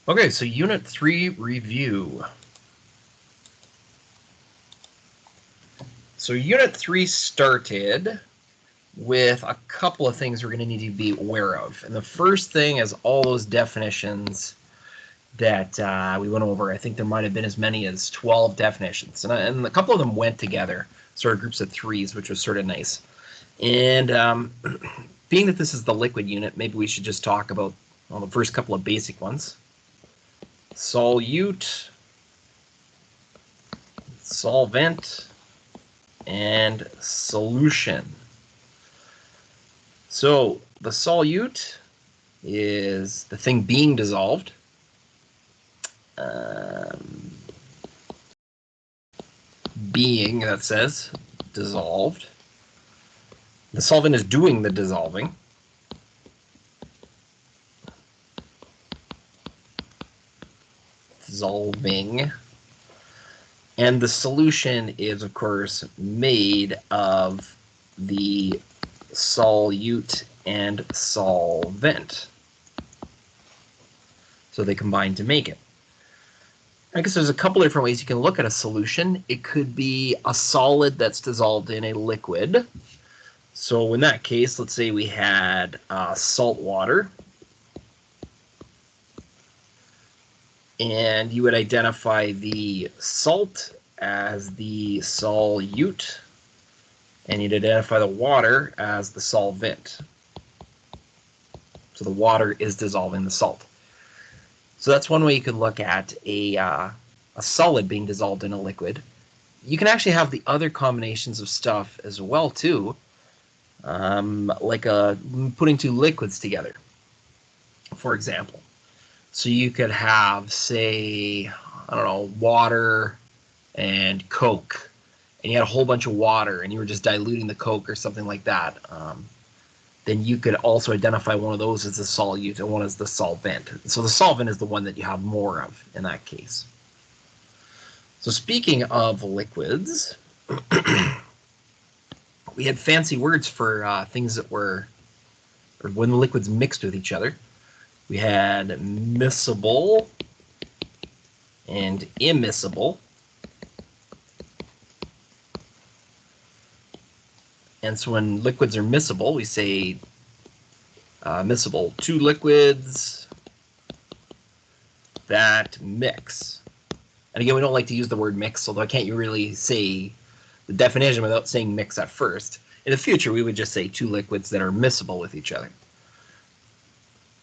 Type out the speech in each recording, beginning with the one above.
Okay, so Unit 3 review. So Unit 3 started with a couple of things we're going to need to be aware of. And the first thing is all those definitions that we went over. I think there might have been as many as 12 definitions. And a couple of them went together, sort of groups of threes, which was sort of nice. And being that this is the liquid unit, maybe we should just talk about the first couple of basic ones. Solute, solvent, and solution. So the solute is the thing being dissolved. Being, that says, dissolved. The solvent is doing the dissolving. Dissolving. And the solution is, of course, made of the solute and solvent. So they combine to make it. I guess there's a couple different ways you can look at a solution. It could be a solid that's dissolved in a liquid. So in that case, let's say we had salt water. And you would identify the salt as the solute, and you'd identify the water as the solvent. So the water is dissolving the salt. So that's one way you could look at a solid being dissolved in a liquid. You can actually have the other combinations of stuff as well too, like putting two liquids together, for example. So you could have, say, I don't know, water and Coke, and you had a whole bunch of water, and you were just diluting the Coke or something like that. Then you could also identify one of those as the solute and one as the solvent. So the solvent is the one that you have more of in that case. So speaking of liquids, we had fancy words for things that were, or when the liquids mixed with each other. We had miscible and immiscible. And so when liquids are miscible, we say miscible, two liquids that mix. And again, we don't like to use the word mix, although I can't really say the definition without saying mix at first. In the future, we would just say two liquids that are miscible with each other.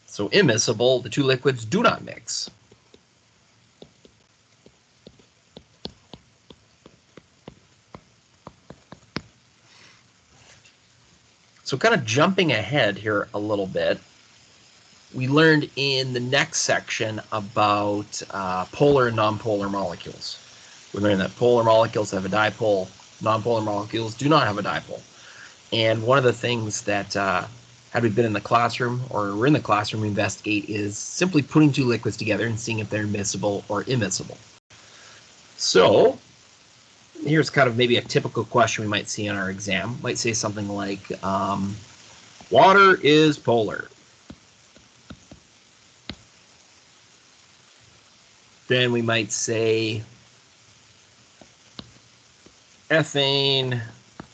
So immiscible, the two liquids do not mix. So kind of jumping ahead here a little bit, we learned in the next section about polar and nonpolar molecules. We learned that polar molecules have a dipole, nonpolar molecules do not have a dipole. And one of the things that had we been in the classroom or we're in the classroom we investigate is simply putting two liquids together and seeing if they're miscible or immiscible. So here's kind of maybe a typical question we might see in our exam. Might say something like, water is polar. Then we might say, ethane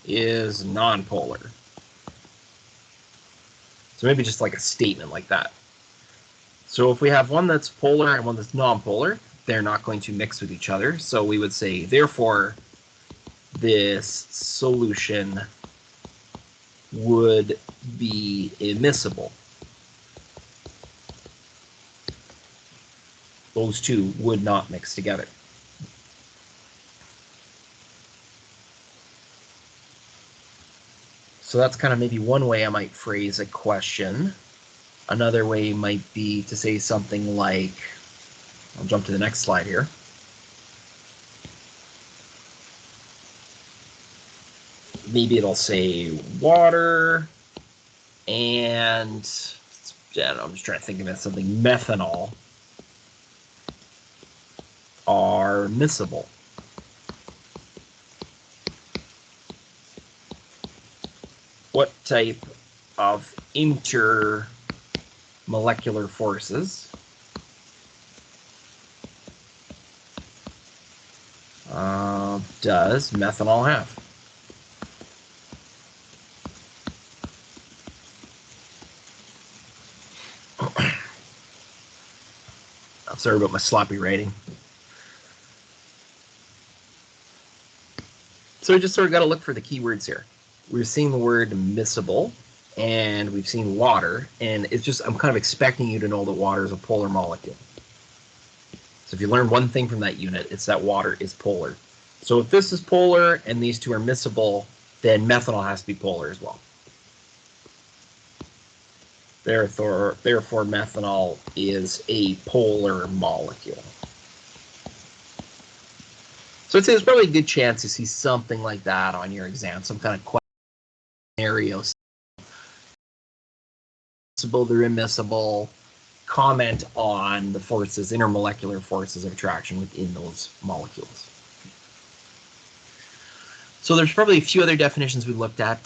is nonpolar. So maybe just like a statement like that. So if we have one that's polar and one that's nonpolar, they're not going to mix with each other. So we would say, therefore, this solution would be immiscible. Those two would not mix together. So that's kind of maybe one way I might phrase a question. Another way might be to say something like, I'll jump to the next slide here. Maybe it'll say water and, I don't know, I'm just trying to think of something, methanol are miscible. What type of intermolecular forces does methanol have? I'm sorry about my sloppy writing. So we just sort of got to look for the keywords here. We're seeing the word miscible, and we've seen water, and it's just, I'm kind of expecting you to know that water is a polar molecule. So if you learn one thing from that unit, it's that water is polar. So if this is polar and these two are miscible, then methanol has to be polar as well. Therefore, methanol is a polar molecule. So I'd say there's probably a good chance to see something like that on your exam, some kind of question scenario. They're immiscible. Comment on the forces, intermolecular forces of attraction within those molecules. So there's probably a few other definitions we looked at.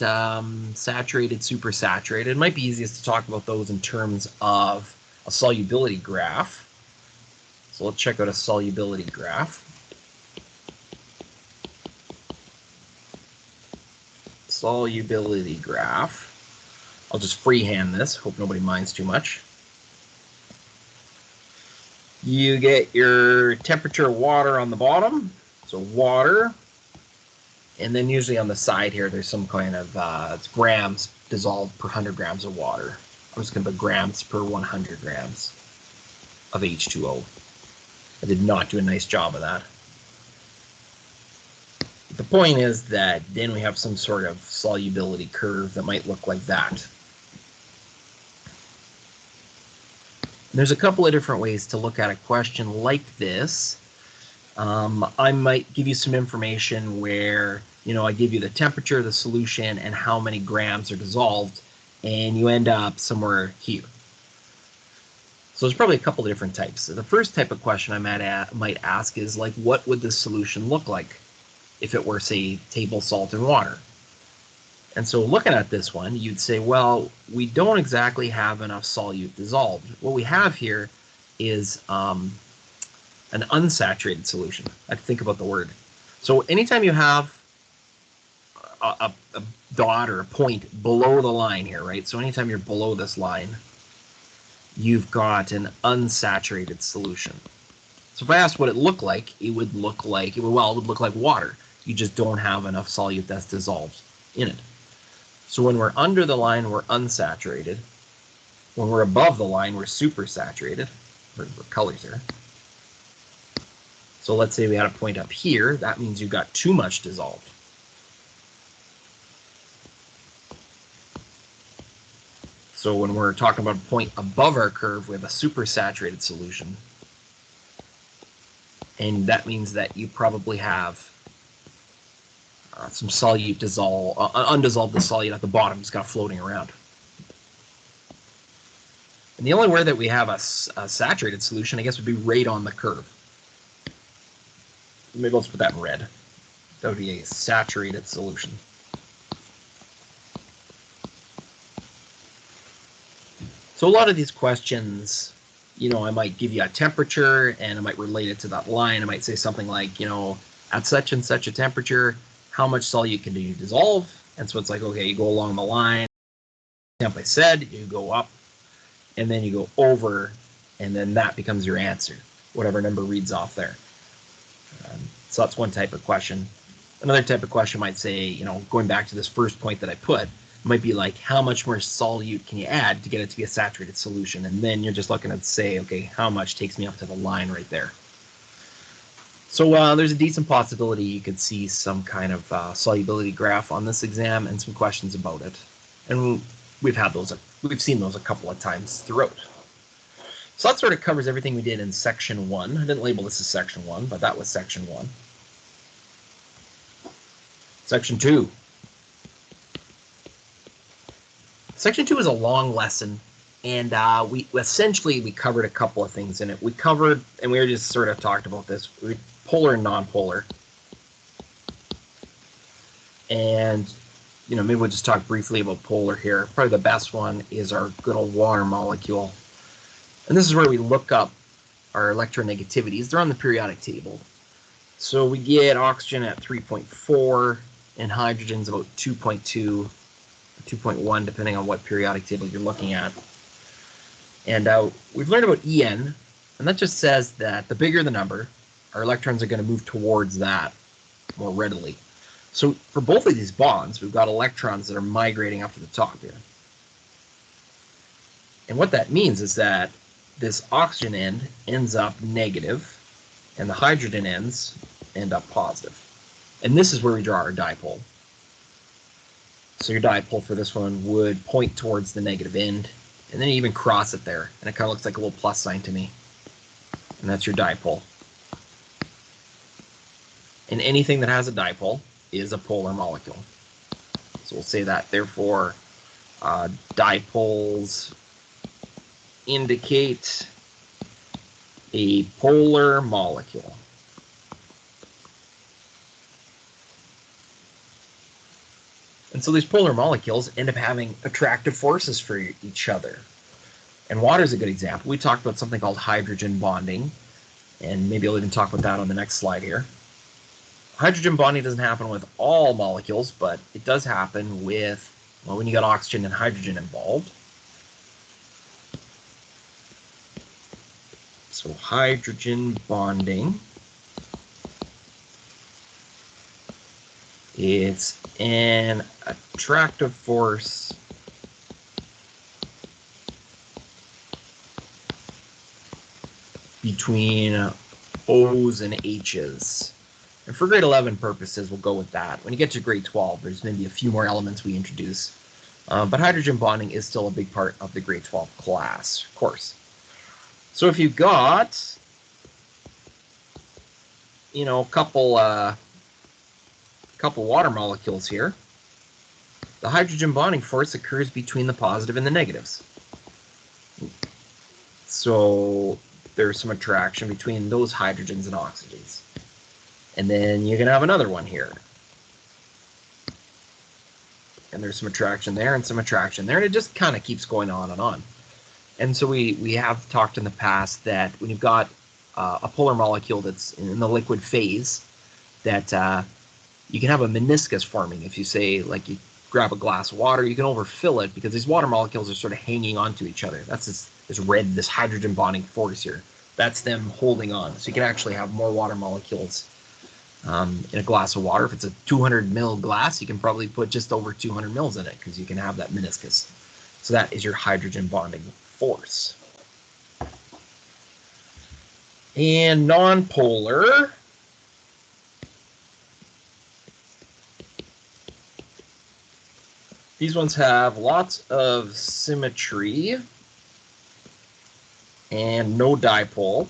Saturated, supersaturated. It might be easiest to talk about those in terms of a solubility graph. So let's check out a solubility graph. Solubility graph. I'll just freehand this. Hope nobody minds too much. You get your temperature of water on the bottom. So water. And then usually on the side here, there's some kind of it's grams dissolved per 100 grams of water. I'm just going to put grams per 100 grams of H2O. I did not do a nice job of that. The point is that then we have some sort of solubility curve that might look like that. There's a couple of different ways to look at a question like this. I might give you some information where, I give you the temperature of the solution and how many grams are dissolved, and you end up somewhere here. So there's probably a couple of different types. The first type of question I might ask is like, what would this solution look like if it were, say, table salt and water? And so looking at this one, you'd say, well, we don't exactly have enough solute dissolved. What we have here is an unsaturated solution. I have to think about the word. So anytime you have a dot or a point below the line here, right? So anytime you're below this line, you've got an unsaturated solution. So if I asked what it looked like, it would look like, well, it would look like water. You just don't have enough solute that's dissolved in it. So when we're under the line, we're unsaturated. When we're above the line, we're supersaturated. For colors here. So let's say we had a point up here. That means you've got too much dissolved. So when we're talking about a point above our curve, we have a supersaturated solution. And that means that you probably have some solute undissolved solute at the bottom, just kind of floating around. And the only way that we have a saturated solution, I guess, would be right on the curve. Maybe let's put that in red. That would be a saturated solution. So a lot of these questions, I might give you a temperature and I might relate it to that line. I might say something like, at such and such a temperature, how much solute can you dissolve? And so it's like, okay, you go along the line. Temp I said, you go up, and then you go over, and then that becomes your answer, whatever number reads off there. So that's one type of question. Another type of question might say, going back to this first point that I put, it might be like, how much more solute can you add to get it to be a saturated solution? And then you're just looking at say, okay, how much takes me up to the line right there? So there's a decent possibility you could see some kind of solubility graph on this exam and some questions about it. And we've seen those a couple of times throughout. So that sort of covers everything we did in section 1. I didn't label this as section 1, but that was section 1. Section 2. Section 2 is a long lesson, and we covered a couple of things in it. We covered, and we just sort of talked about this, polar and non-polar. And, maybe we'll just talk briefly about polar here. Probably the best one is our good old water molecule. And this is where we look up our electronegativities. They're on the periodic table. So we get oxygen at 3.4 and hydrogen's about 2.2, 2.1, depending on what periodic table you're looking at. And we've learned about En, and that just says that the bigger the number, our electrons are going to move towards that more readily. So for both of these bonds, we've got electrons that are migrating up to the top here. And what that means is that this oxygen end ends up negative, and the hydrogen ends end up positive. And this is where we draw our dipole. So your dipole for this one would point towards the negative end, and then you even cross it there, and it kind of looks like a little plus sign to me. And that's your dipole. And anything that has a dipole is a polar molecule. So we'll say that, therefore, dipoles indicate a polar molecule. And so these polar molecules end up having attractive forces for each other. And water is a good example. We talked about something called hydrogen bonding, and maybe I'll even talk about that on the next slide here. Hydrogen bonding doesn't happen with all molecules, but it does happen with, well, when you got oxygen and hydrogen involved. So hydrogen bonding, it's an attractive force between O's and H's. And for grade 11 purposes, we'll go with that. When you get to grade 12, there's going to be a few more elements we introduce. But hydrogen bonding is still a big part of the grade 12 class course. So if you've got, a couple water molecules here, the hydrogen bonding force occurs between the positive and the negatives. So there's some attraction between those hydrogens and oxygens. And then you're going to have another one here. And there's some attraction there and some attraction there. And it just kind of keeps going on and on. And so we have talked in the past that when you've got a polar molecule that's in the liquid phase, that you can have a meniscus forming. If you say, like, you grab a glass of water, you can overfill it because these water molecules are sort of hanging onto each other. That's this hydrogen bonding force here. That's them holding on. So you can actually have more water molecules in a glass of water. If it's a 200 ml glass, you can probably put just over 200 mils in it because you can have that meniscus. So that is your hydrogen bonding force. And nonpolar, these ones have lots of symmetry and no dipole.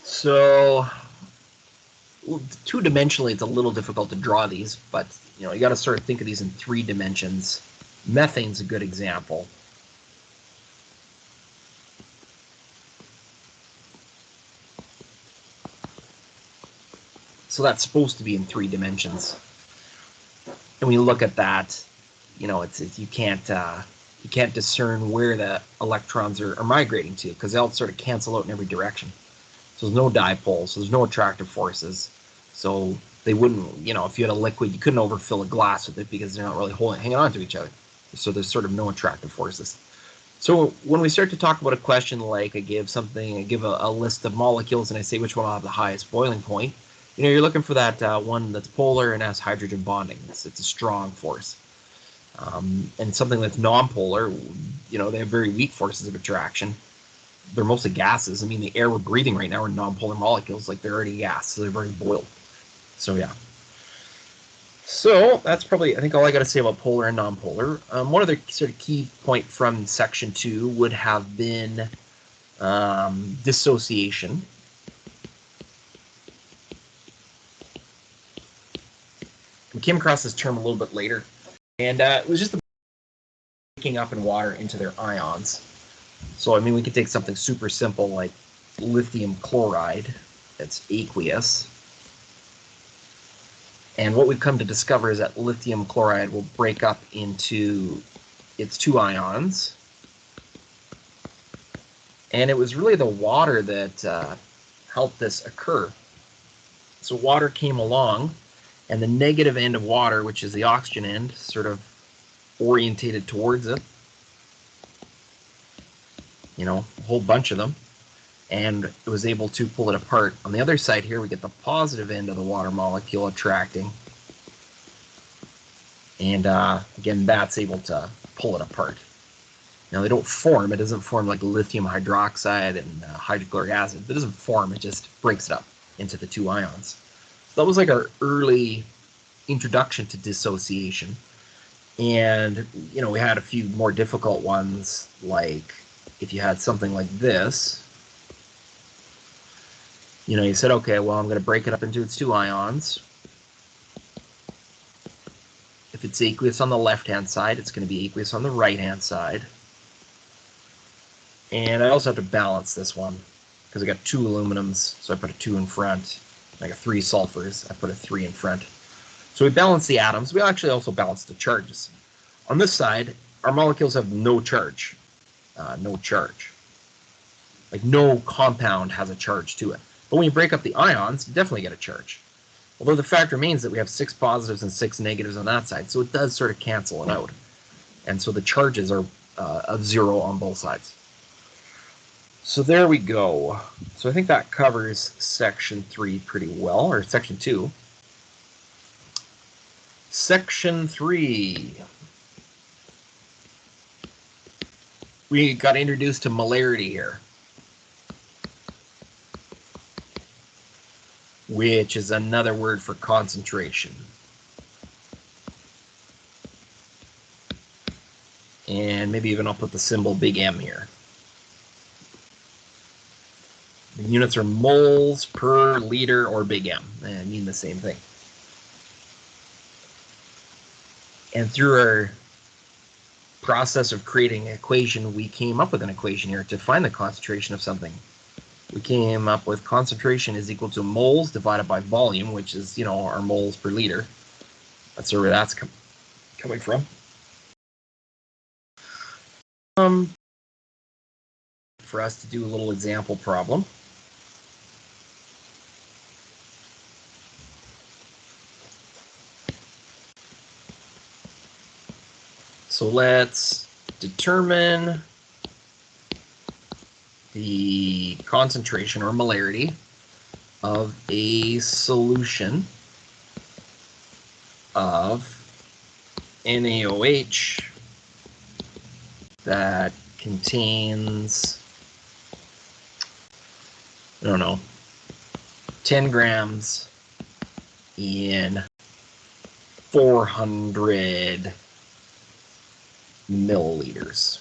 So two-dimensionally, it's a little difficult to draw these, but you got to sort of think of these in 3 dimensions. Methane's a good example. So that's supposed to be in 3 dimensions. And when you look at that, you can't discern where the electrons are migrating to because they all sort of cancel out in every direction. So there's no dipole, so there's no attractive forces. So they wouldn't, if you had a liquid, you couldn't overfill a glass with it because they're not really hanging on to each other. So there's sort of no attractive forces. So when we start to talk about a question like I give a list of molecules and I say which one will have the highest boiling point, you're looking for that one that's polar and has hydrogen bonding. It's a strong force. And something that's nonpolar, they have very weak forces of attraction. They're mostly gases. I mean, the air we're breathing right now are nonpolar molecules, like they're already gas, so they're very boiled. So yeah. So that's probably, I think, all I got to say about polar and nonpolar. One other sort of key point from section 2 would have been dissociation. We came across this term a little bit later, and it was just the breaking up in water into their ions. So, I mean, we could take something super simple like lithium chloride that's aqueous. And what we've come to discover is that lithium chloride will break up into its two ions. And it was really the water that helped this occur. So water came along, and the negative end of water, which is the oxygen end, sort of orientated towards it. You know, a whole bunch of them. And it was able to pull it apart. On the other side here, we get the positive end of the water molecule attracting. And again, that's able to pull it apart. Now, they don't form. It doesn't form like lithium hydroxide and hydrochloric acid. It doesn't form. It just breaks it up into the two ions. So that was like our early introduction to dissociation. And, you know, we had a few more difficult ones, like if you had something like this, you know, you said, okay, well, I'm going to break it up into its two ions. If it's aqueous on the left-hand side, it's going to be aqueous on the right-hand side. And I also have to balance this one because I got two aluminums, so I put a 2 in front. I got 3 sulfurs, I put a 3 in front. So we balance the atoms. We actually also balance the charges. On this side, our molecules have no charge. No charge. Like no compound has a charge to it. But when you break up the ions, you definitely get a charge. Although the fact remains that we have 6 positives and 6 negatives on that side, so it does sort of cancel it out. And so the charges are of 0 on both sides. So there we go. So I think that covers section 3 pretty well, or section 2. Section 3. We got introduced to molarity here, which is another word for concentration. And maybe even I'll put the symbol big M here. The units are moles per liter or big M. They mean the same thing. And through our process of creating an equation, we came up with an equation here to find the concentration of something. We came up with concentration is equal to moles divided by volume, which is, you know, our moles per liter. That's where that's coming from. For us to do a little example problem. So let's determine the concentration or molarity of a solution of NaOH that contains, I don't know, 10 grams in 400 milliliters.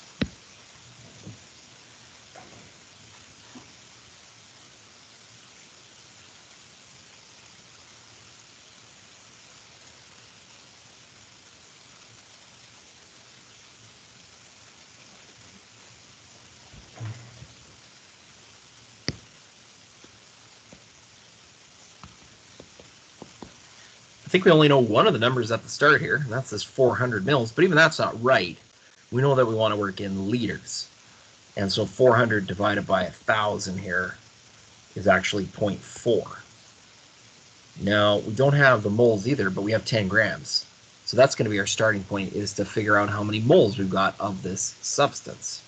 I think we only know one of the numbers at the start here, and that's this 400 mils, but even that's not right. We know that we want to work in liters. And so 400 divided by 1,000 here is actually 0.4. Now, we don't have the moles either, but we have 10 grams. So that's going to be our starting point, is to figure out how many moles we've got of this substance.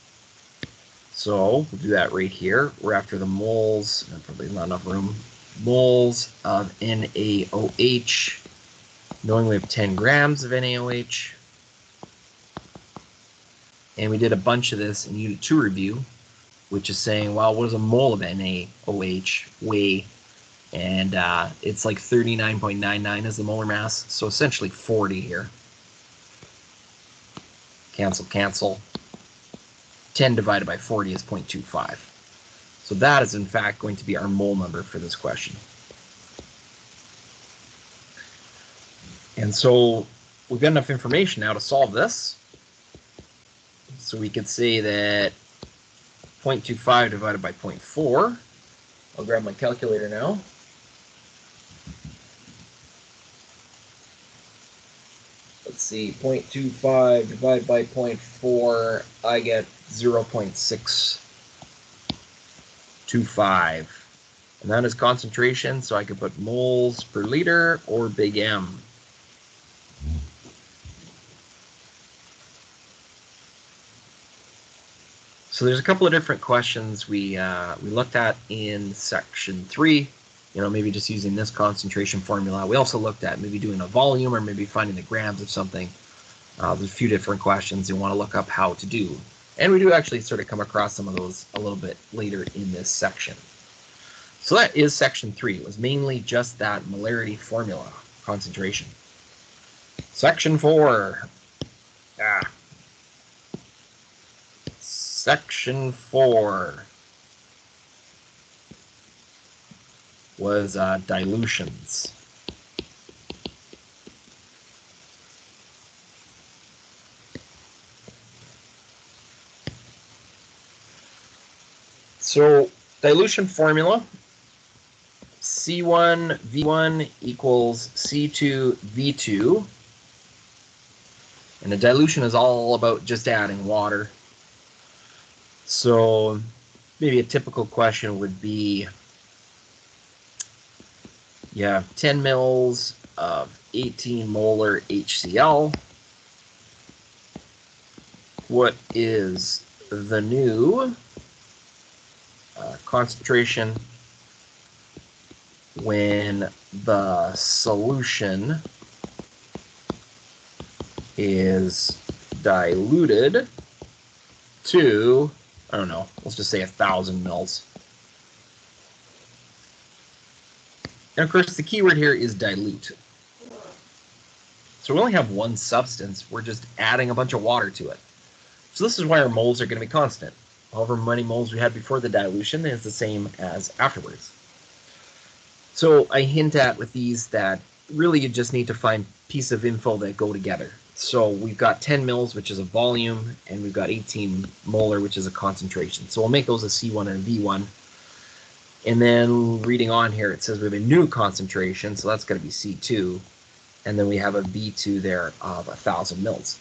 So we'll do that right here. We're after the moles, probably not enough room, moles of NaOH, knowing we have 10 grams of NaOH. And we did a bunch of this in Unit 2 review, which is saying, well, what does a mole of NaOH weigh? And it's like 39.99 is the molar mass, so essentially 40 here. Cancel, cancel. 10 divided by 40 is 0.25. So that is, in fact, going to be our mole number for this question. And so we've got enough information now to solve this. So we could say that 0.25 divided by 0.4. I'll grab my calculator now. Let's see, 0.25 divided by 0.4, I get 0.625. And that is concentration, so I could put moles per liter or big M. So there's a couple of different questions we looked at in section 3. You know, maybe just using this concentration formula. We also looked at maybe doing a volume or maybe finding the grams of something. There's a few different questions you want to look up how to do. And we do actually sort of come across some of those a little bit later in this section. So that is section 3. It was mainly just that molarity formula, concentration. Section 4. Section 4 was dilutions. So dilution formula, C1V1 equals C2V2. And a dilution is all about just adding water. So maybe a typical question would be, you have 10 mils of 18 molar HCl. What is the new concentration when the solution is diluted to, I don't know, let's just say 1,000 mils. And of course, the key word here is dilute. So we only have one substance. We're just adding a bunch of water to it. So this is why our moles are going to be constant. However many moles we had before the dilution is the same as afterwards. So I hint at with these that really you just need to find pieces of info that go together. So we've got 10 mils, which is a volume, and we've got 18 molar, which is a concentration. So we'll make those a C1 and a V1. And then reading on here, it says we have a new concentration, so that's going to be C2. And then we have a V2 there of 1,000 mils.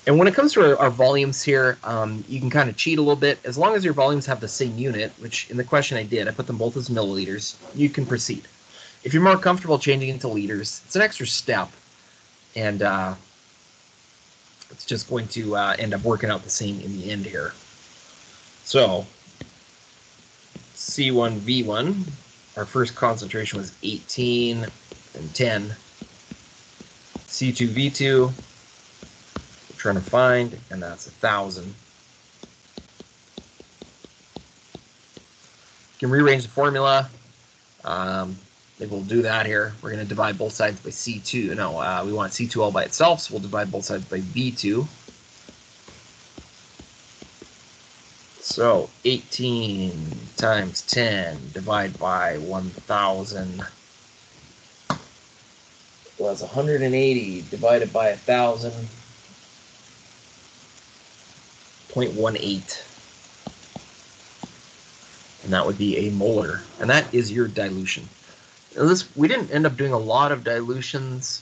And when it comes to our volumes here, you can kind of cheat a little bit. As long as your volumes have the same unit, which in the question I did, I put them both as milliliters, you can proceed. If you're more comfortable changing into liters, it's an extra step. And it's just going to end up working out the same in the end here. So C1V1, our first concentration was 18 and 10. C2V2, we're trying to find, and that's 1,000. You can rearrange the formula. Maybe we'll do that here. We're going to divide both sides by C2. No, we want C2 all by itself, so we'll divide both sides by V2. So 18 times 10 divided by 1,000. Well, that's 180 divided by 1,000. 0.18. And that would be a molar. And that is your dilution. Now we didn't end up doing a lot of dilutions.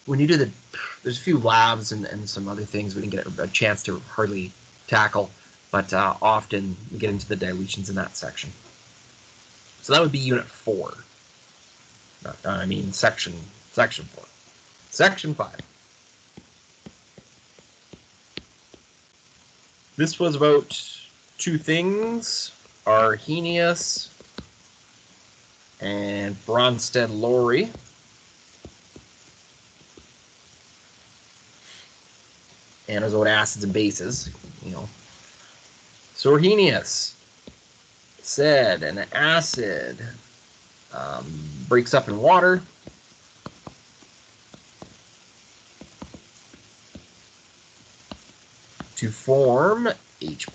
When you do there's a few labs and some other things we didn't get a chance to hardly tackle, but often we get into the dilutions in that section. So that would be unit 4. Section 4. Section 5. This was about two things, Arrhenius and Bronsted-Lowry. And it was about acids and bases, you know. So Arrhenius said an acid breaks up in water to form H+.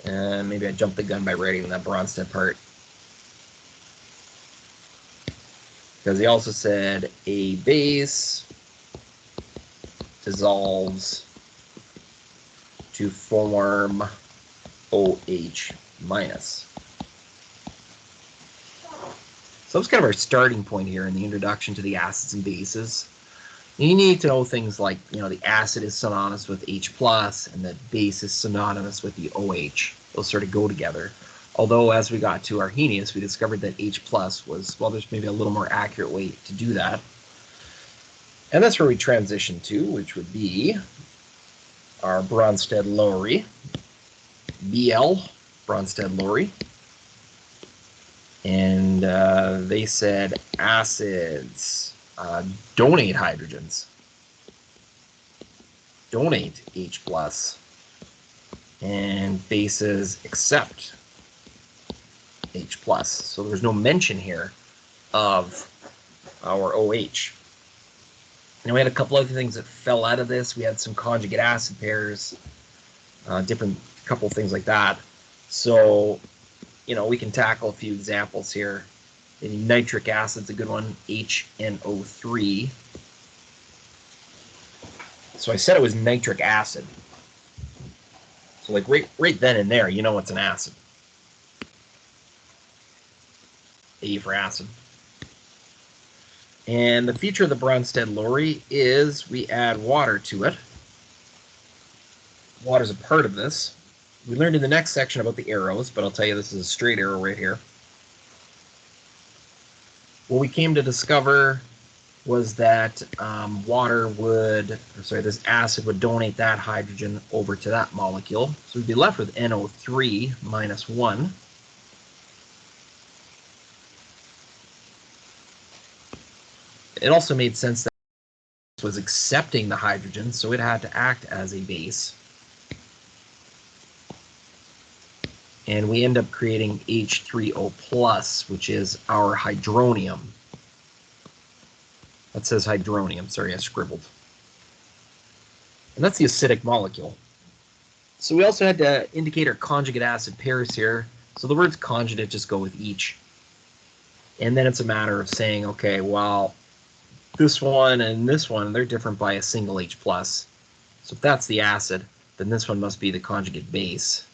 And maybe I jumped the gun by writing that Bronsted part. Because he also said a base dissolves to form OH-. So that's kind of our starting point here in the introduction to the acids and bases. You need to know things like, the acid is synonymous with H+, and the base is synonymous with the OH. Those sort of go together. Although, as we got to Arrhenius, we discovered that H+ was, well, there's maybe a little more accurate way to do that. And that's where we transition to, which would be our Bronsted-Lowry, BL, Bronsted-Lowry. And they said acids donate hydrogens, donate H+, and bases accept H+. So there's no mention here of our OH. And we had a couple other things that fell out of this. We had some conjugate acid pairs, different couple things like that. So, we can tackle a few examples here. Nitric acid's a good one, HNO3. So I said it was nitric acid. So like right then and there, it's an acid. A for acid. And the feature of the Bronsted-Lowry is we add water to it. Water's a part of this. We learned in the next section about the arrows, but I'll tell you this is a straight arrow right here. What we came to discover was that this acid would donate that hydrogen over to that molecule. So we'd be left with NO3 minus 1. It also made sense that it was accepting the hydrogen, so it had to act as a base. And we end up creating H3O+, which is our hydronium. That says hydronium. Sorry, I scribbled. And that's the acidic molecule. So we also had to indicate our conjugate acid pairs here. So the words conjugate just go with each. And then it's a matter of saying, okay, well, this one and this one, they're different by a single H+. So if that's the acid, then this one must be the conjugate base.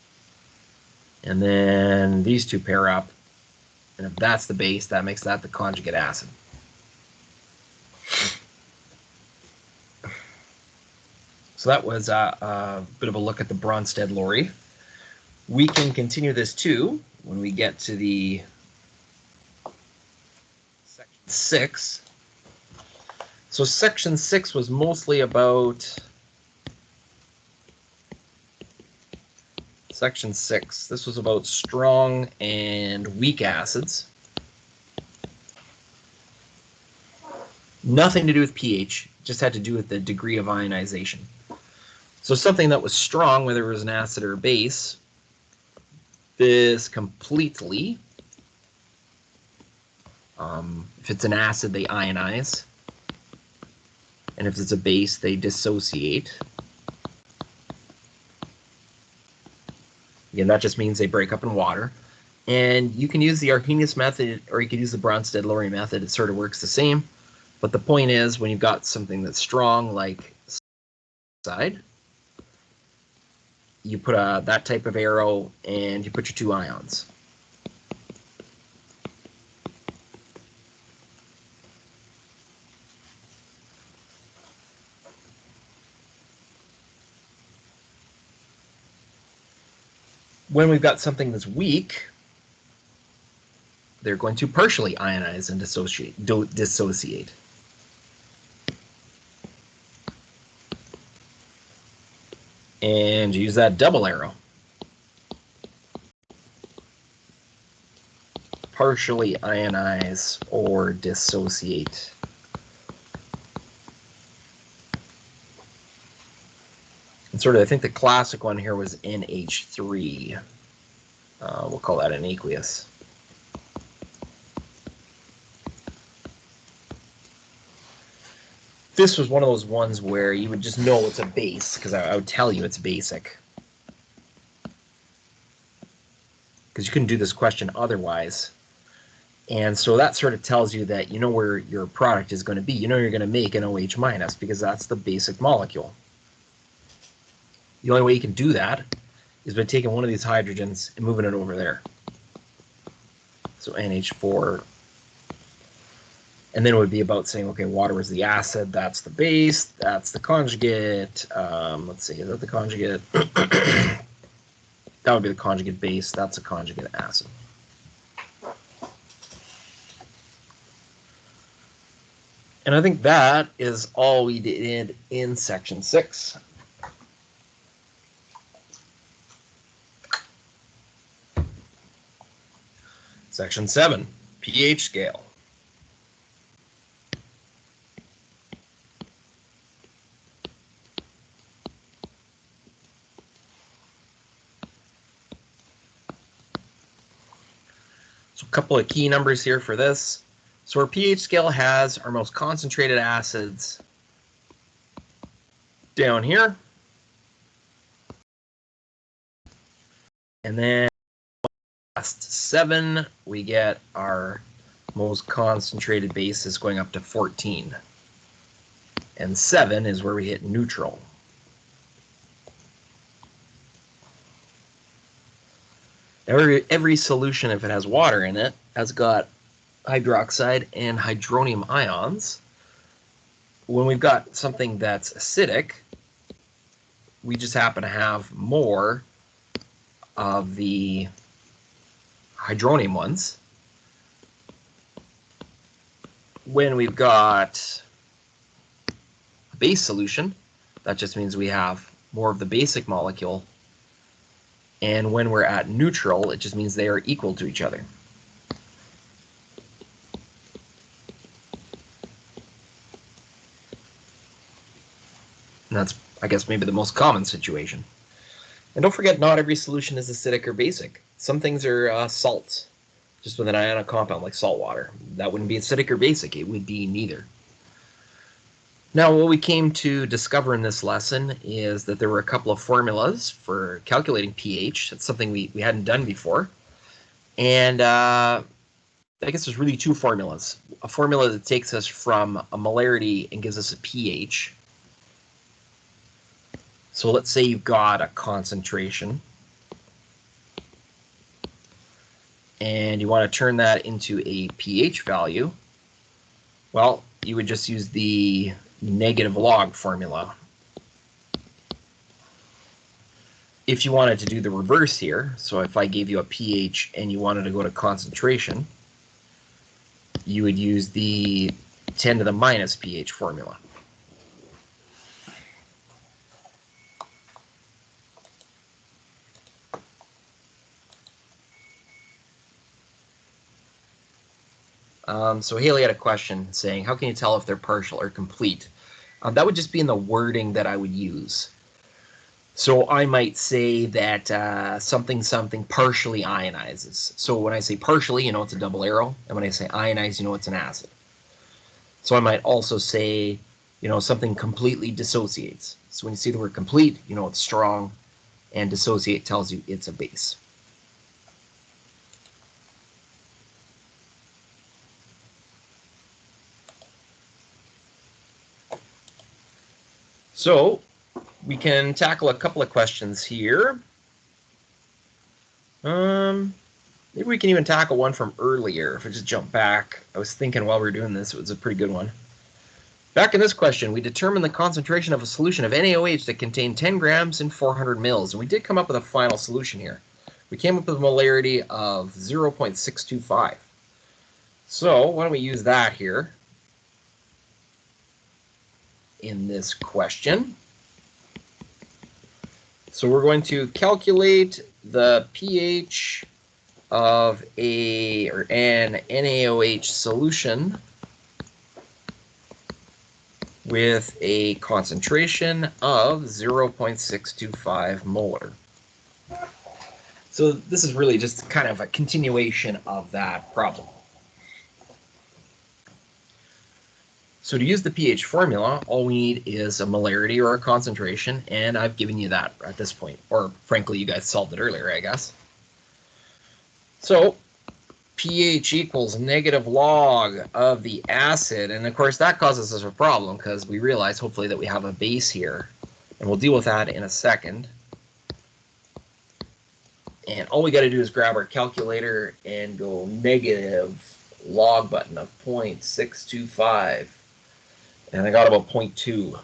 And then these two pair up. And if that's the base, that makes that the conjugate acid. So that was a bit of a look at the Bronsted-Lowry. We can continue this too when we get to the section 6. So section 6 was mostly about section 6. This was about strong and weak acids. Nothing to do with pH, just had to do with the degree of ionization. So something that was strong, whether it was an acid or a base, this completely, if it's an acid, they ionize. And if it's a base, they dissociate. Again, that just means they break up in water. And you can use the Arrhenius method, or you can use the Bronsted-Lowry method. It sort of works the same. But the point is, when you've got something that's strong, like side, you put that type of arrow, and you put your two ions. When we've got something that's weak, they're going to partially ionize and dissociate. And use that double arrow. Partially ionize or dissociate. And sort of, I think the classic one here was NH3. We'll call that an aqueous. This was one of those ones where you would just know it's a base, because I would tell you it's basic. Because you couldn't do this question otherwise. And so that sort of tells you that you know where your product is going to be. You know you're going to make an OH minus, because that's the basic molecule. The only way you can do that is by taking one of these hydrogens and moving it over there. So NH4 And then it would be about saying, okay, water is the acid, that's the base, that's the conjugate. Let's see, is that the conjugate? That would be the conjugate base, that's a conjugate acid. And I think that is all we did in section 6. Section 7, pH scale. So a couple of key numbers here for this. So our pH scale has our most concentrated acids down here. And then last 7, we get our most concentrated bases going up to 14. And 7 is where we hit neutral. Every solution, if it has water in it, has got hydroxide and hydronium ions. When we've got something that's acidic, we just happen to have more of the hydronium ones. When we've got a base solution, that just means we have more of the basic molecule. And when we're at neutral, it just means they are equal to each other. And that's, I guess, maybe the most common situation. And don't forget, not every solution is acidic or basic. Some things are salts, just with an ionic compound like salt water. That wouldn't be acidic or basic. It would be neither. Now, what we came to discover in this lesson is that there were a couple of formulas for calculating pH. That's something we hadn't done before. And I guess there's really 2 formulas. A formula that takes us from a molarity and gives us a pH. So let's say you've got a concentration, and you want to turn that into a pH value. Well, you would just use the negative log formula. If you wanted to do the reverse here, so if I gave you a pH and you wanted to go to concentration, you would use the 10 to the minus pH formula. So Haley had a question saying, how can you tell if they're partial or complete? That would just be in the wording that I would use. So I might say that something partially ionizes. So when I say partially, you know it's a double arrow. And when I say ionize, you know it's an acid. So I might also say, you know, something completely dissociates. So when you see the word complete, you know it's strong. And dissociate tells you it's a base. So we can tackle a couple of questions here. Maybe we can even tackle one from earlier. If I just jump back, I was thinking while we were doing this, it was a pretty good one. Back in this question, we determined the concentration of a solution of NaOH that contained 10 grams in 400 mils, and we did come up with a final solution here. We came up with a molarity of 0.625. So why don't we use that here in this question. So we're going to calculate the pH of an NaOH solution with a concentration of 0.625 molar. So this is really just kind of a continuation of that problem. So to use the pH formula, all we need is a molarity or a concentration, and I've given you that at this point. Or frankly, you guys solved it earlier, I guess. So pH equals negative log of the acid, and of course that causes us a problem because we realize hopefully that we have a base here, and we'll deal with that in a second. And all we got to do is grab our calculator and go negative log button of 0.625, and I got about 0.2.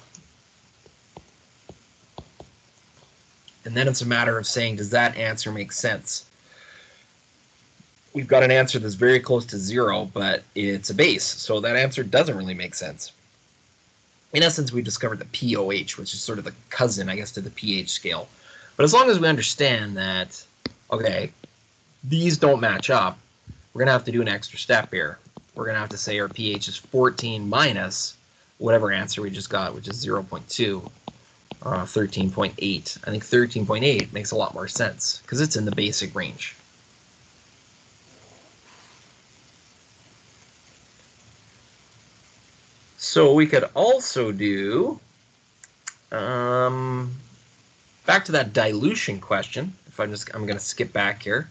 And then it's a matter of saying, does that answer make sense? We've got an answer that's very close to 0, but it's a base, so that answer doesn't really make sense. In essence, we've discovered the POH, which is sort of the cousin, I guess, to the pH scale. But as long as we understand that, okay, these don't match up, we're going to have to do an extra step here. We're going to have to say our pH is 14 minus whatever answer we just got, which is 0.2, 13.8. I think 13.8 makes a lot more sense because it's in the basic range. So we could also do, back to that dilution question. If I'm going to skip back here.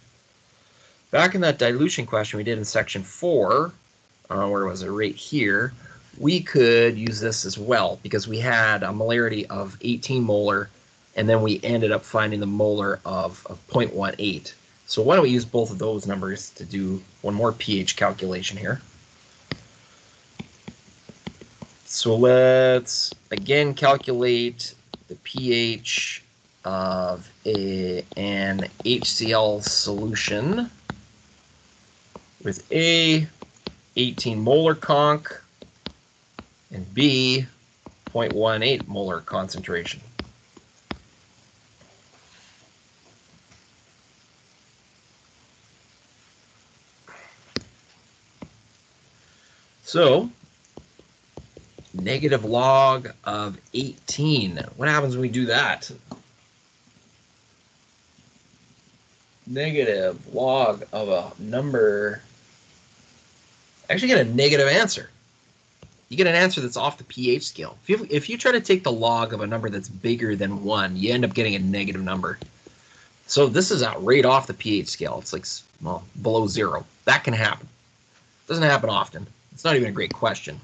Back in that dilution question we did in section 4, where was it? Right here. We could use this as well because we had a molarity of 18 molar, and then we ended up finding the molar of 0.18. So why don't we use both of those numbers to do one more pH calculation here. So let's again calculate the pH of an HCl solution with A, 18 molar conc, and B, 0.18 molar concentration. So, negative log of 18. What happens when we do that? Negative log of a number. Actually get a negative answer. You get an answer that's off the pH scale. If you try to take the log of a number that's bigger than 1, you end up getting a negative number. So this is out right off the pH scale. It's like, well, below 0. That can happen. Doesn't happen often. It's not even a great question.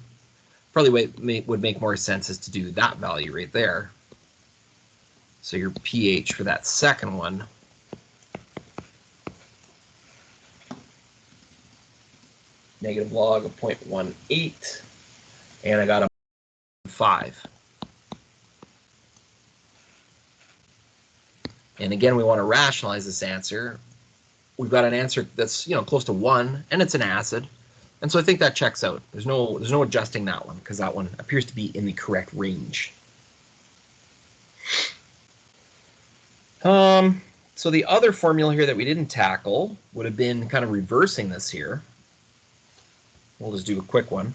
Probably would make more sense is to do that value right there. So your pH for that second one, negative log of 0.18, and I got a 5. And again, we want to rationalize this answer. We've got an answer that's close to 1, and it's an acid. And so I think that checks out. There's no adjusting that one because that one appears to be in the correct range. So the other formula here that we didn't tackle would have been kind of reversing this here. We'll just do a quick one.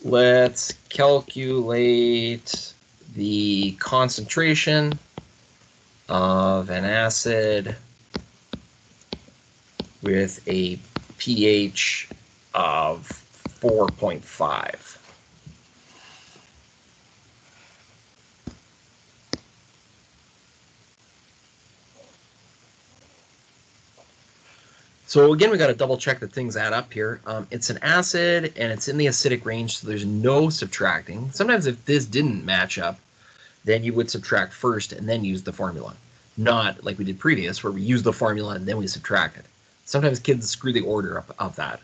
Let's calculate the concentration of an acid with a pH of 4.5. So again, we got to double check that things add up here. It's an acid and it's in the acidic range, so there's no subtracting. Sometimes if this didn't match up, then you would subtract first and then use the formula. Not like we did previous, where we use the formula and then we subtract it. Sometimes kids screw the order up of that.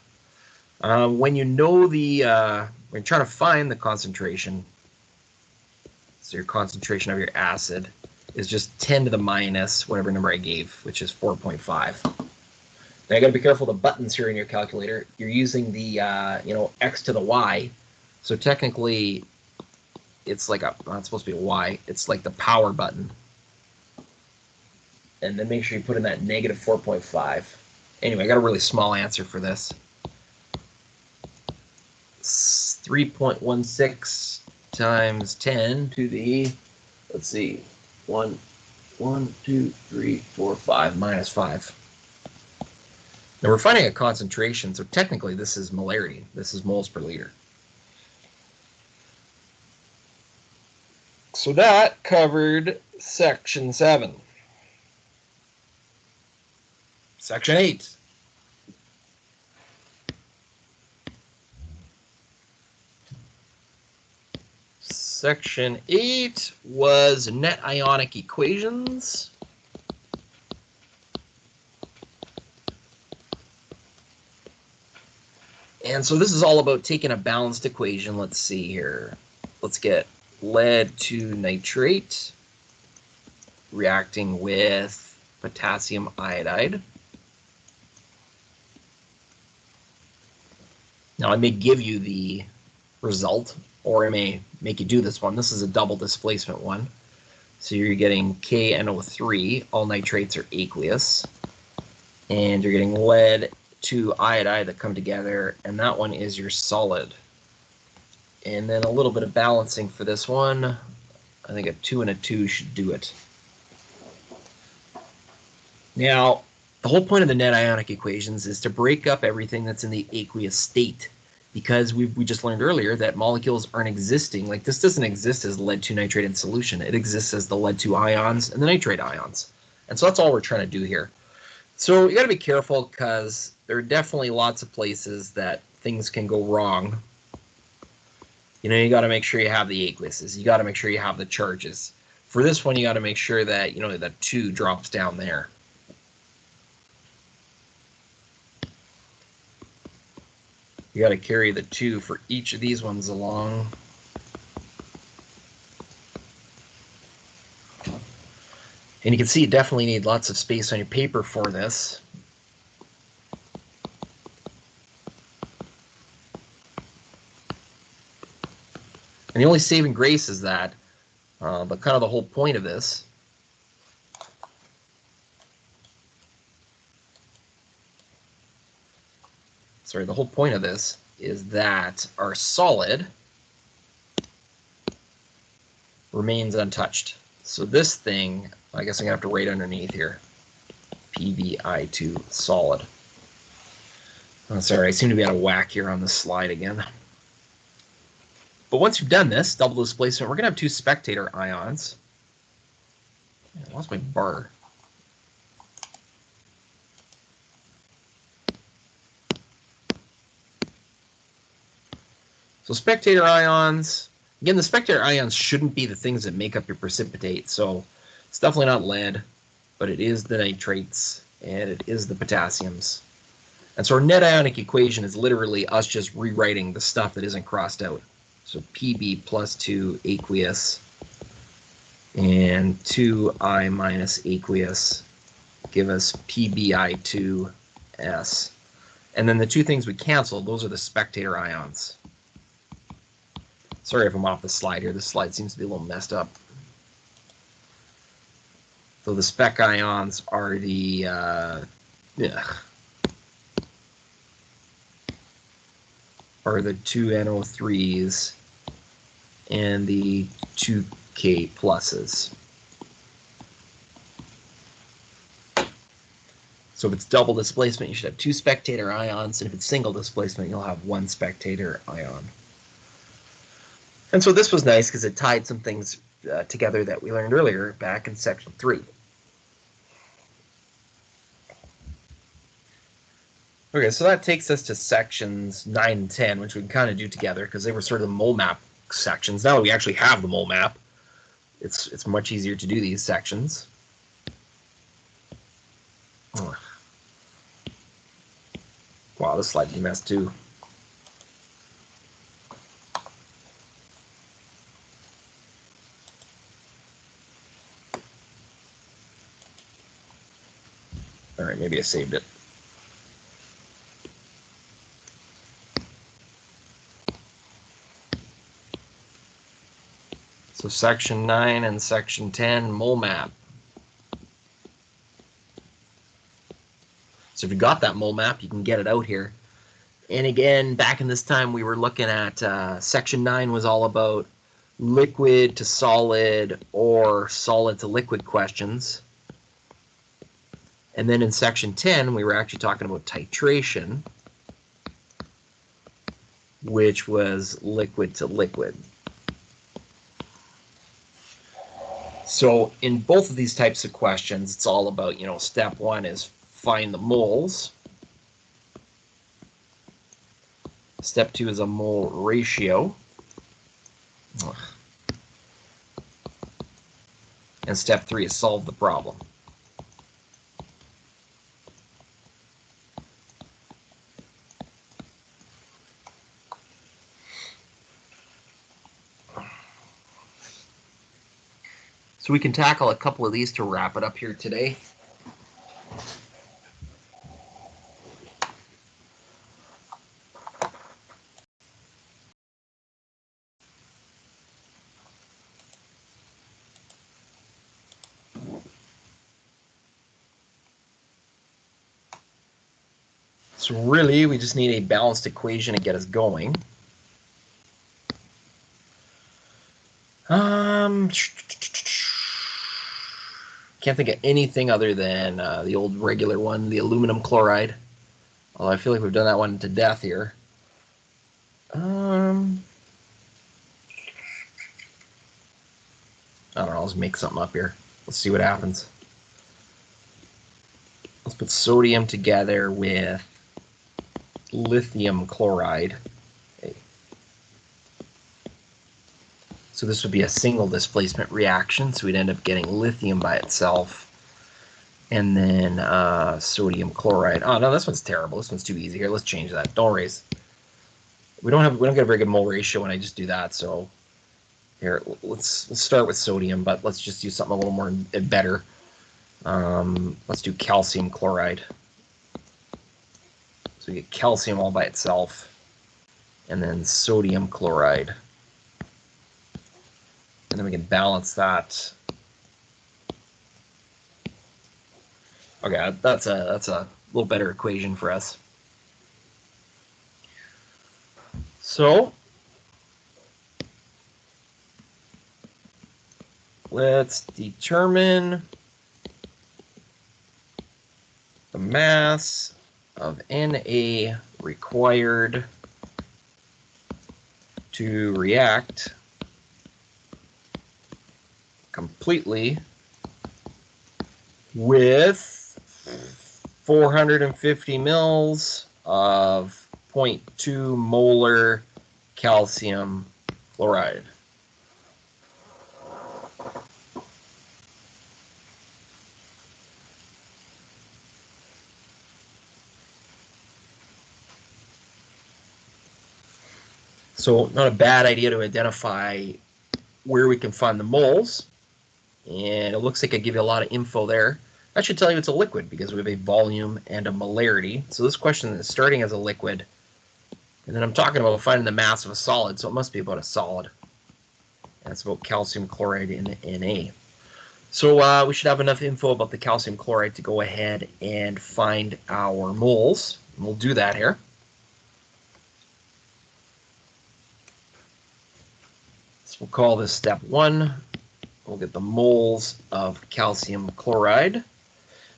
When you know the, when you're trying to find the concentration, so your concentration of your acid is just 10 to the minus whatever number I gave, which is 4.5. Now you got to be careful the buttons here in your calculator. You're using the x to the y, so technically it's like a, well, it's supposed to be a y. It's like the power button, and then make sure you put in that negative 4.5. Anyway, I got a really small answer for this. 3.16 times 10 to the, let's see, 1, 2, 3, 4, 5, minus 5. Now we're finding a concentration, so technically this is molarity. This is moles per liter. So that covered section 7. Section 8. Section 8 was net ionic equations. And so this is all about taking a balanced equation. Let's see here. Let's get lead to nitrate reacting with potassium iodide. Now I may give you the result, or I may make you do this one. This is a double displacement one. So you're getting KNO3, all nitrates are aqueous, and you're getting lead to iodide that come together, and that one is your solid. And then a little bit of balancing for this one. I think a 2 and a 2 should do it. Now, the whole point of the net ionic equations is to break up everything that's in the aqueous state, because we just learned earlier that molecules aren't existing. Like, this doesn't exist as lead-2 nitrate in solution. It exists as the lead-2 ions and the nitrate ions. And so that's all we're trying to do here. So you got to be careful, because there are definitely lots of places that things can go wrong. You know, you got to make sure you have the aqueuses. You got to make sure you have the charges. For this one, you got to make sure that, you know, that 2 drops down there. You got to carry the 2 for each of these ones along. And you can see you definitely need lots of space on your paper for this. And the only saving grace is that, but kind of the whole point of this the whole point of this is that our solid remains untouched. So this thing, I guess I'm going to have to write underneath here, PbI2 solid. Oh, sorry, I seem to be out of whack here on this slide again. But once you've done this, double displacement, we're going to have 2 spectator ions. I lost my bar. So spectator ions, again, the spectator ions shouldn't be the things that make up your precipitate. So it's definitely not lead, but it is the nitrates and it is the potassiums. And so our net ionic equation is literally us just rewriting the stuff that isn't crossed out. So Pb plus 2 aqueous and 2I minus aqueous give us PbI2S. And then the 2 things we canceled, those are the spectator ions. Sorry if I'm off the slide here. This slide seems to be a little messed up. So the spec ions are the are the 2 NO3s and the 2K pluses. So if it's double displacement, you should have 2 spectator ions, and if it's single displacement, you'll have 1 spectator ion. And so this was nice because it tied some things together that we learned earlier back in section 3. Okay, so that takes us to sections 9 and 10, which we can kind of do together because they were sort of the mole map sections. Now that we actually have the mole map, it's much easier to do these sections. Oh. Wow, this slide's a mess too. All right, maybe I saved it. So section 9 and section 10, mole map. So if you got that mole map, you can get it out here. And again, back in this time, we were looking at section 9 was all about liquid to solid or solid to liquid questions. And then in section 10, we were actually talking about titration, which was liquid to liquid. So in both of these types of questions, it's all about, you know, step 1 is find the moles. Step 2 is a mole ratio. And step 3 is solve the problem. So we can tackle a couple of these to wrap it up here today. So really, we just need a balanced equation to get us going. Can't think of anything other than the old regular one, the aluminum chloride. Although I feel like we've done that one to death here. I don't know, let's make something up here. Let's see what happens. Let's put sodium together with lithium chloride. Okay. So this would be a single displacement reaction, so we'd end up getting lithium by itself. And then sodium chloride. Oh no, this one's terrible. This one's too easy. Here, let's change that. Don't erase. We don't get a very good mole ratio when I just do that, so here, let's start with sodium, but let's just do something a little more better. Let's do calcium chloride. So we get calcium all by itself, and then sodium chloride. And then we can balance that. Okay, that's a little better equation for us. So let's determine the mass of Na required to react completely with 450 mils of 0.2 molar calcium chloride. So not a bad idea to identify where we can find the moles. And it looks like I give you a lot of info there. That should tell you it's a liquid because we have a volume and a molarity. So this question is starting as a liquid. And then I'm talking about finding the mass of a solid, so it must be about a solid. That's about calcium chloride in Na. So we should have enough info about the calcium chloride to go ahead and find our moles. And we'll do that here. So we'll call this step 1. We'll get the moles of calcium chloride.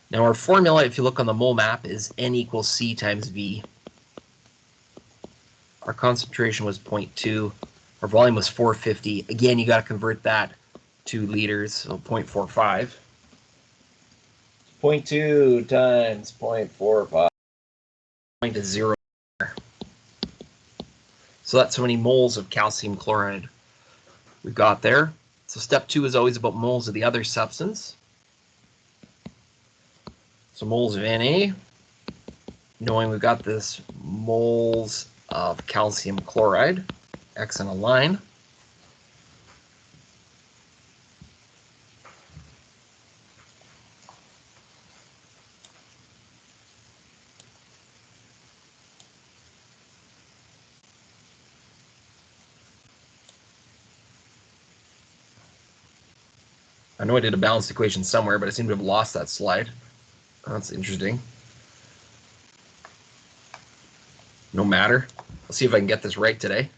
Now our formula, if you look on the mole map, is N equals C times V. Our concentration was 0.2. Our volume was 450. Again, you got to convert that to liters, so 0.45. 0.2 times 0.45. 0.0. So that's how many moles of calcium chloride we've got there. So step 2 is always about moles of the other substance. So moles of Na, knowing we've got this moles of calcium chloride, X in a line. I know I did a balanced equation somewhere, but I seem to have lost that slide. That's interesting. No matter. Let's see if I can get this right today.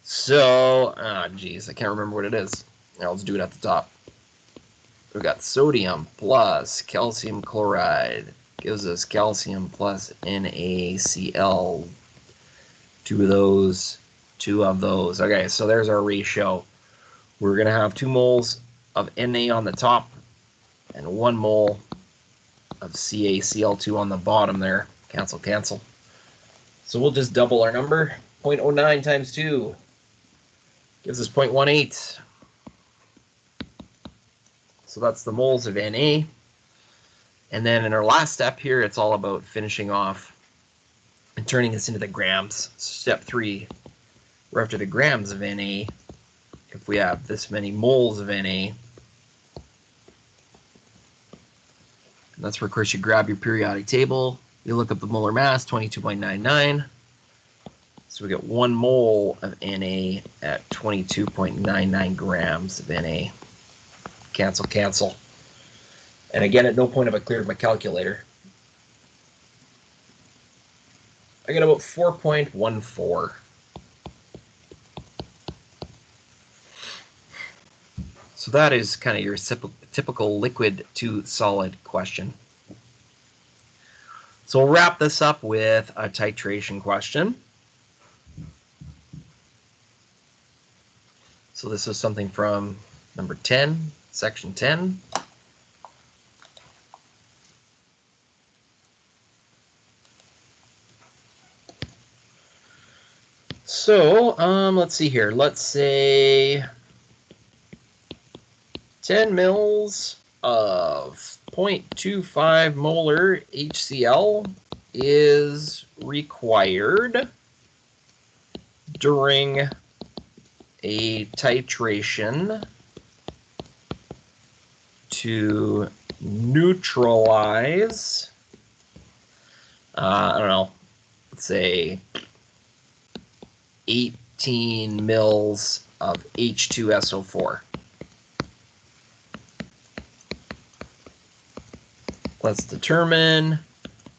So, geez, I can't remember what it is. Now let's do it at the top. We've got sodium plus calcium chloride gives us calcium plus NaCl. Two of those. Okay, so there's our ratio. We're going to have 2 moles of Na on the top and 1 mole of CaCl2 on the bottom there. Cancel, cancel. So we'll just double our number. 0.09 times 2 gives us 0.18. So that's the moles of Na. And then in our last step here, it's all about finishing off and turning this into the grams. Step 3, we're after the grams of Na. if we have this many moles of Na, and that's where, of course, you grab your periodic table, you look up the molar mass, 22.99. So we get 1 mole of Na at 22.99 grams of Na. Cancel, cancel. And again, at no point have I cleared my calculator. I get about 4.14. So that is kind of your typical liquid to solid question. So we'll wrap this up with a titration question. So this is something from number 10, section 10. So let's see here. Let's say 10 mils of 0.25 molar HCl is required during a titration to neutralize, I don't know, let's say 18 mils of H2SO4. Let's determine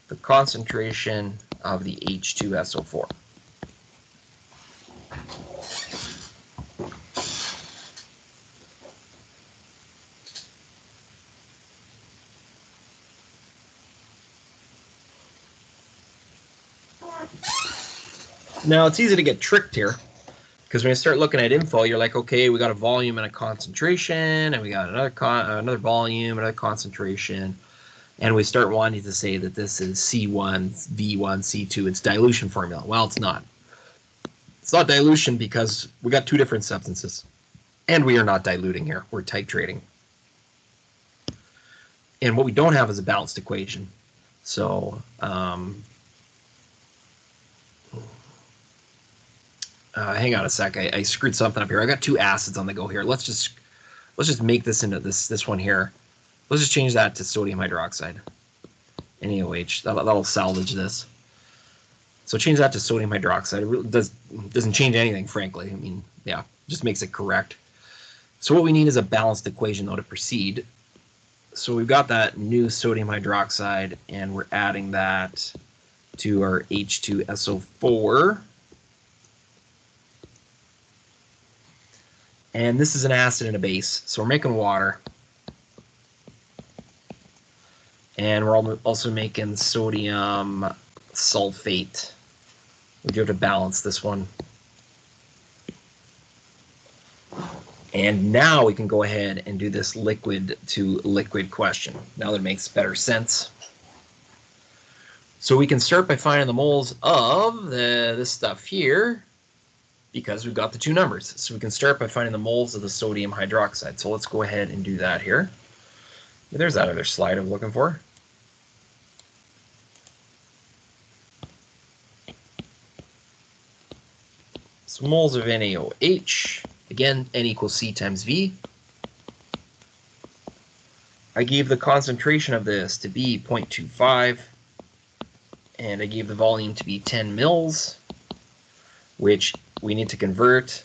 the concentration of the H2SO4. Now, it's easy to get tricked here, because when you start looking at info, you're like, okay, we got a volume and a concentration, and we got another volume, another concentration, and we start wanting to say that this is C1, V1, C2. It's dilution formula. Well, it's not. It's not dilution because we got 2 different substances, and we are not diluting here. We're titrating. And what we don't have is a balanced equation. So, hang on a sec. I screwed something up here. I got 2 acids on the go here. Let's just make this into this one here. Let's just change that to sodium hydroxide. NaOH. That'll salvage this. So change that to sodium hydroxide. It really doesn't change anything, frankly. I mean, yeah, just makes it correct. So what we need is a balanced equation, though, to proceed. So we've got that new sodium hydroxide, and we're adding that to our H2SO4. And this is an acid and a base, so we're making water. And we're also making sodium sulfate. We do have to balance this one. And now we can go ahead and do this liquid to liquid question. Now that makes better sense. So we can start by finding the moles of this stuff here, because we've got the 2 numbers. So we can start by finding the moles of the sodium hydroxide. So let's go ahead and do that here. There's that other slide I'm looking for. So moles of NaOH, again, N equals C times V. I gave the concentration of this to be 0.25, and I gave the volume to be 10 mils, which we need to convert.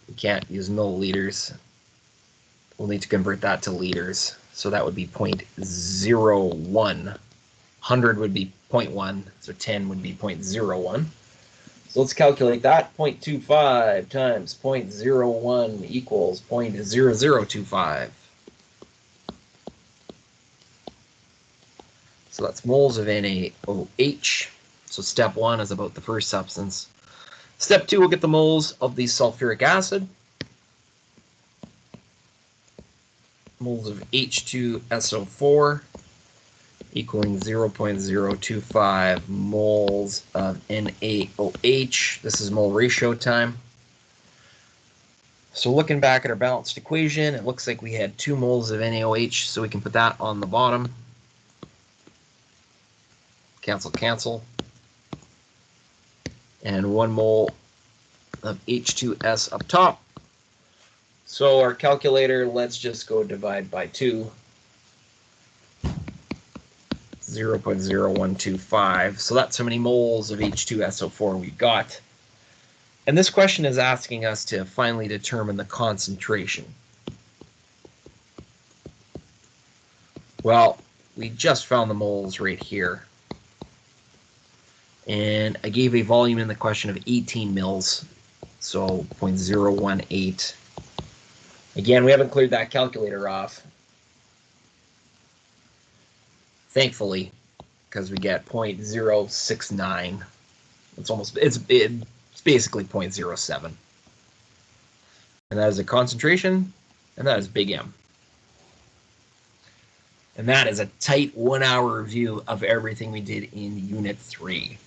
We can't use milliliters. We'll need to convert that to liters. So that would be 0.01. 100 would be 0.1, so 10 would be 0.01. So let's calculate that. 0.25 times 0.01 equals 0.0025. So that's moles of NaOH. So step 1 is about the first substance. Step 2, we'll get the moles of the sulfuric acid. Moles of H2SO4 equaling 0.025 moles of NaOH. This is mole ratio time. So looking back at our balanced equation, it looks like we had 2 moles of NaOH, so we can put that on the bottom. Cancel, cancel. And 1 mole of H2S up top. So our calculator, let's just go divide by 2. 0.0125. So that's how many moles of H2SO4 we got. And this question is asking us to finally determine the concentration. Well, we just found the moles right here. And I gave a volume in the question of 18 mils, so 0.018. Again, we haven't cleared that calculator off, thankfully, because we get 0.069. It's basically 0.07. And that is a concentration, and that is big M. And that is a tight 1 hour review of everything we did in Unit 3.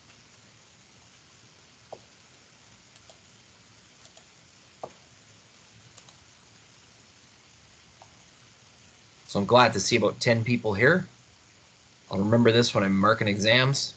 So I'm glad to see about 10 people here. I'll remember this when I'm marking exams.